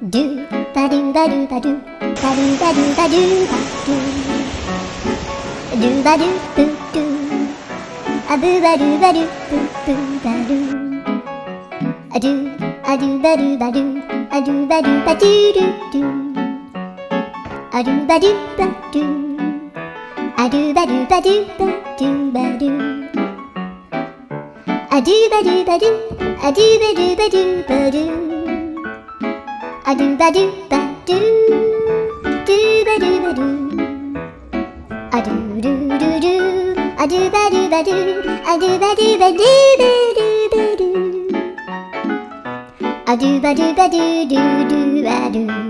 ドゥバドゥバドゥバドゥバドゥバドゥバドゥバドゥドゥバドゥブドゥアブバドゥバドゥブブバドゥアドゥアドゥバドゥバドゥアドゥバドゥバドゥドゥドゥアドゥバドゥバドゥアドゥバドゥバドゥバドゥバドゥアドゥバドゥバドゥアドゥバドゥバドゥバドゥアドゥバドゥバドゥドゥバドゥバドゥアドゥドゥドゥドゥアドゥバドゥバドゥアドゥバドゥバドゥバドゥバドゥアドゥバドゥバドゥドゥドゥバドゥ